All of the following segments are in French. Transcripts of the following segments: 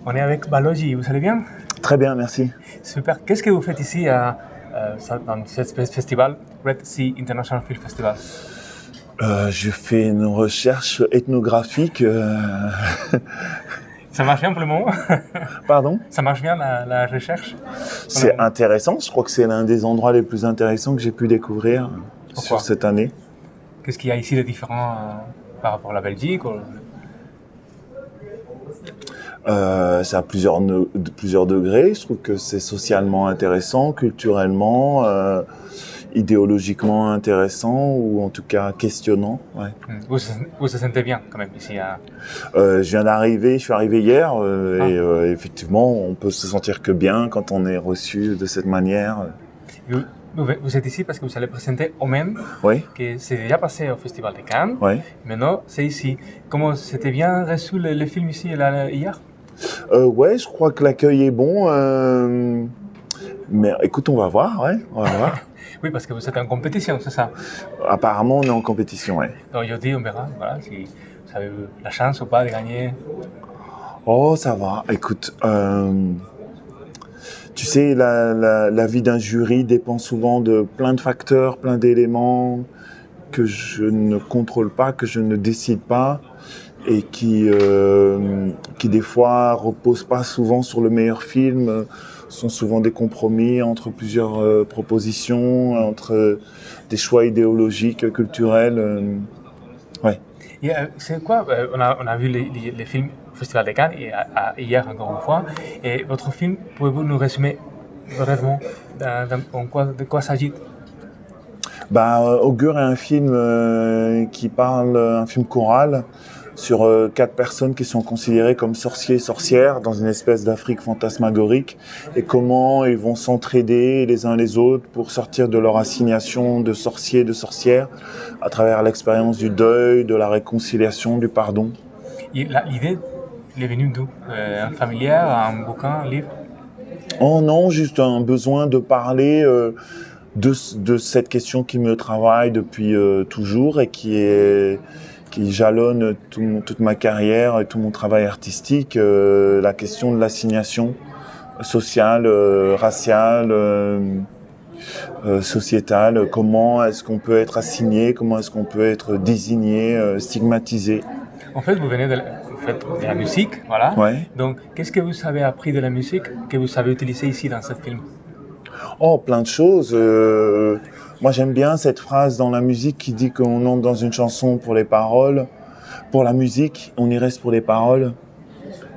On est avec Balogi, vous allez bien? Très bien, merci. Super. Qu'est-ce que vous faites ici dans ce festival, Red Sea International Film Festival? Je fais une recherche ethnographique. Ça marche bien pour le moment? Pardon? Ça marche bien la recherche? C'est intéressant, je crois que c'est l'un des endroits les plus intéressants que j'ai pu découvrir sur cette année. Qu'est-ce qu'il y a ici de différent par rapport à la Belgique C'est à plusieurs degrés. Je trouve que c'est socialement intéressant, culturellement, idéologiquement intéressant ou en tout cas questionnant. Ouais. Vous vous sentez bien quand même ici je suis arrivé hier et effectivement on peut se sentir que bien quand on est reçu de cette manière. Vous êtes ici parce que vous allez présenter Omen, oui. qui s'est déjà passé au Festival de Cannes. Oui. Maintenant, c'est ici. Comment c'était bien reçu le film ici hier? Ouais, je crois que l'accueil est bon. Mais écoute, on va voir, ouais, on va voir. Oui, parce que vous êtes en compétition, c'est ça? Apparemment, on est en compétition, ouais. Donc aujourd'hui, on verra, voilà, si vous avez eu la chance ou pas de gagner. Oh, ça va. Écoute, tu sais, la vie d'un jury dépend souvent de plein de facteurs, plein d'éléments que je ne contrôle pas, que je ne décide pas et qui des fois reposent pas souvent sur le meilleur film, sont souvent des compromis entre plusieurs propositions, entre des choix idéologiques, culturels. Ouais. Et c'est quoi on a vu les films au Festival de Cannes hier encore une fois. Et votre film, pouvez-vous nous résumer brièvement de quoi s'agit? Augure est un film qui parle, un film choral sur 4 personnes qui sont considérées comme sorciers et sorcières dans une espèce d'Afrique fantasmagorique et comment ils vont s'entraider les uns les autres pour sortir de leur assignation de sorciers et de sorcières à travers l'expérience du deuil, de la réconciliation, du pardon. L'idée, elle est venue d'où? Un familière, un bouquin, un livre? Oh non, juste un besoin de parler de cette question qui me travaille depuis toujours et qui jalonne toute ma carrière et tout mon travail artistique, la question de l'assignation sociale, raciale, sociétale. Comment est-ce qu'on peut être assigné, comment est-ce qu'on peut être désigné, stigmatisé. En fait, vous venez de la musique, voilà. Ouais. Donc, qu'est-ce que vous avez appris de la musique que vous savez utiliser ici dans ce film? Oh, plein de choses. Moi, j'aime bien cette phrase dans la musique qui dit qu'on entre dans une chanson pour les paroles. Pour la musique, on y reste pour les paroles.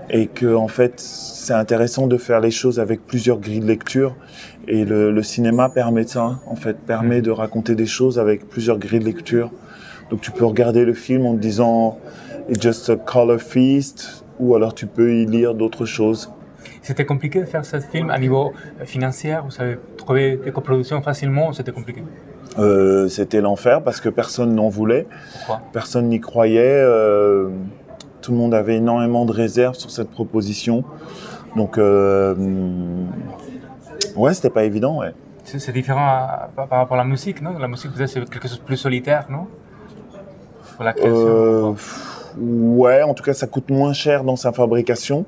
Et que, en fait, c'est intéressant de faire les choses avec plusieurs grilles de lecture. Et le cinéma permet ça, en fait, permet de raconter des choses avec plusieurs grilles de lecture. Donc, tu peux regarder le film en te disant « It's just a color feast » ou alors tu peux y lire d'autres choses. C'était compliqué de faire ce film à niveau financier? Vous avez trouvé des coproductions facilement ou c'était compliqué? C'était l'enfer parce que personne n'en voulait. Pourquoi? Personne n'y croyait. Tout le monde avait énormément de réserves sur cette proposition. Donc, ouais, c'était pas évident, ouais. C'est différent par rapport à la musique, non? La musique, peut-être, c'est quelque chose de plus solitaire, non? Pour la création. Ouais, en tout cas, ça coûte moins cher dans sa fabrication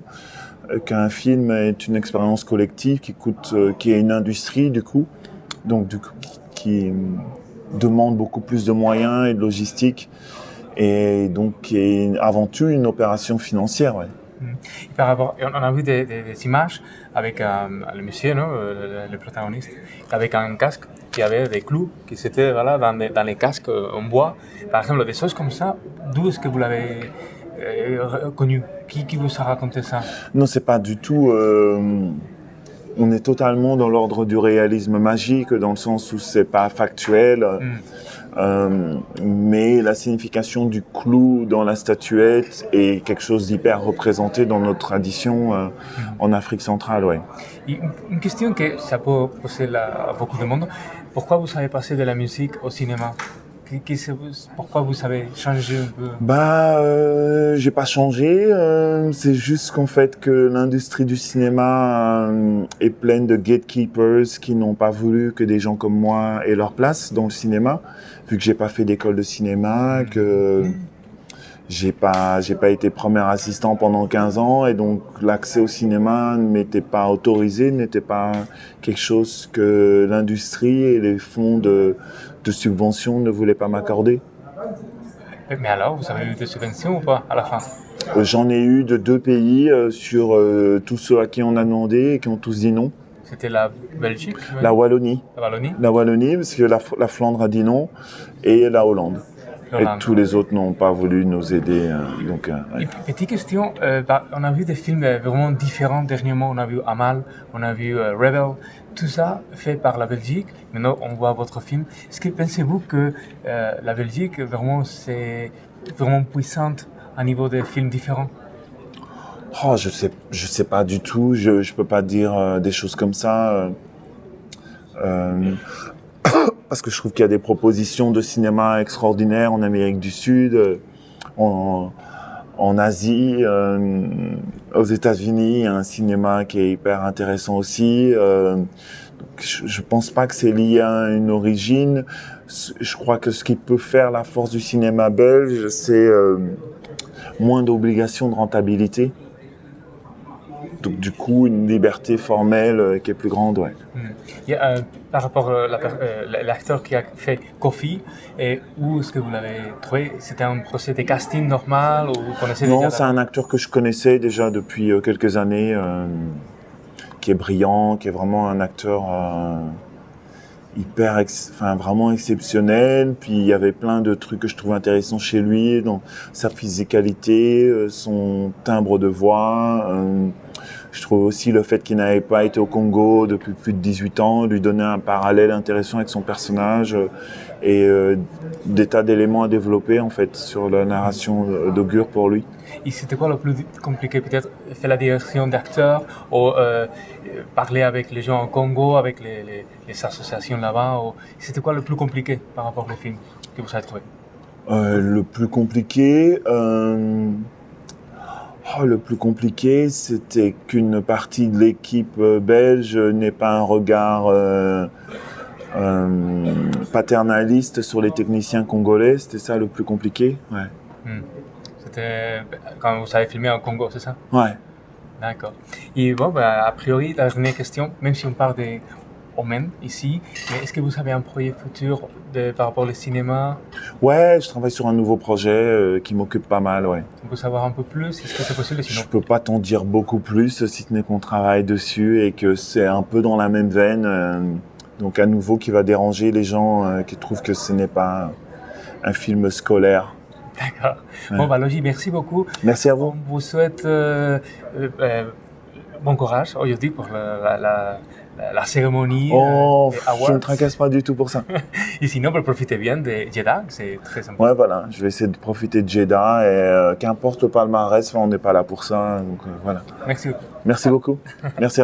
qu'un film est une expérience collective qui est une industrie du coup, donc qui demande beaucoup plus de moyens et de logistique et donc qui est avant tout une opération financière. Ouais. Par rapport, on a vu des images avec le monsieur, non, le protagoniste, avec un casque qui avait des clous qui étaient voilà, dans les casques en bois. Par exemple, des choses comme ça, d'où est-ce que vous l'avez connu? Qui vous a raconté ça? Non, c'est pas du tout. On est totalement dans l'ordre du réalisme magique, dans le sens où c'est pas factuel. Mais la signification du clou dans la statuette est quelque chose d'hyper représenté dans notre tradition en Afrique centrale, ouais. Une question que ça peut poser à beaucoup de monde. Pourquoi vous avez passé de la musique au cinéma? Pourquoi vous avez changé un peu? J'ai pas changé. C'est juste qu'en fait que l'industrie du cinéma est pleine de gatekeepers qui n'ont pas voulu que des gens comme moi aient leur place dans le cinéma, vu que j'ai pas fait d'école de cinéma, que j'ai pas été premier assistant pendant 15 ans et donc l'accès au cinéma ne m'était pas autorisé, n'était pas quelque chose que l'industrie et les fonds de subvention ne voulaient pas m'accorder. Mais alors, vous avez eu des subventions ou pas à la fin? J'en ai eu de 2 pays sur tous ceux à qui on a demandé et qui ont tous dit non. C'était la Belgique? La Wallonie. La Wallonie? La Wallonie, parce que la Flandre a dit non, et la Hollande. Et tous les autres n'ont pas voulu nous aider. Ouais. Petite question, on a vu des films vraiment différents dernièrement. On a vu Amal, on a vu Rebel, tout ça fait par la Belgique. Maintenant, on voit votre film. Est-ce que pensez-vous que la Belgique, vraiment, c'est vraiment puissante à niveau des films différents? Oh, je sais pas du tout. Je peux pas dire des choses comme ça. Parce que je trouve qu'il y a des propositions de cinéma extraordinaires en Amérique du Sud, en Asie, aux États-Unis, il y a un cinéma qui est hyper intéressant aussi. Je pense pas que c'est lié à une origine. Je crois que ce qui peut faire la force du cinéma belge, c'est moins d'obligations de rentabilité. Donc du coup, une liberté formelle qui est plus grande, ouais. Il y a, par rapport à l'acteur qui a fait Kofi, et où est-ce que vous l'avez trouvé? C'était un procès de casting normal ou vous connaissez déjà? Non, c'est un acteur que je connaissais déjà depuis quelques années, qui est brillant, qui est vraiment un acteur vraiment exceptionnel. Puis il y avait plein de trucs que je trouvais intéressants chez lui, dans sa physicalité, son timbre de voix. Je trouve aussi le fait qu'il n'avait pas été au Congo depuis plus de 18 ans, lui donner un parallèle intéressant avec son personnage et des tas d'éléments à développer en fait sur la narration d'Augure pour lui. Et c'était quoi le plus compliqué? Peut-être faire la direction d'acteur ou parler avec les gens au Congo, avec les associations là-bas? C'était quoi le plus compliqué par rapport au film que vous avez trouvé? Le plus compliqué... le plus compliqué, c'était qu'une partie de l'équipe belge n'ait pas un regard paternaliste sur les techniciens congolais. C'était ça le plus compliqué, ouais. C'était quand vous avez filmé au Congo, c'est ça? Ouais. D'accord. Et bon, a priori, la dernière question, même si on parle des Omen ici, mais est-ce que vous avez un projet futur par rapport au cinéma? Ouais, je travaille sur un nouveau projet qui m'occupe pas mal, ouais. On peut savoir un peu plus? Est-ce que c'est possible sinon? Je peux pas t'en dire beaucoup plus, si ce n'est qu'on travaille dessus et que c'est un peu dans la même veine. Donc à nouveau qui va déranger les gens qui trouvent que ce n'est pas un film scolaire. D'accord. Ouais. Bon, Logi, merci beaucoup. Merci à vous. On vous souhaite bon courage aujourd'hui pour la cérémonie. Je ne tracasse pas du tout pour ça. Et sinon, profitez bien de Jeddah, c'est très sympa. Ouais, voilà, je vais essayer de profiter de Jeddah et qu'importe le palmarès, on n'est pas là pour ça. Donc voilà. Merci beaucoup. Merci beaucoup. Merci à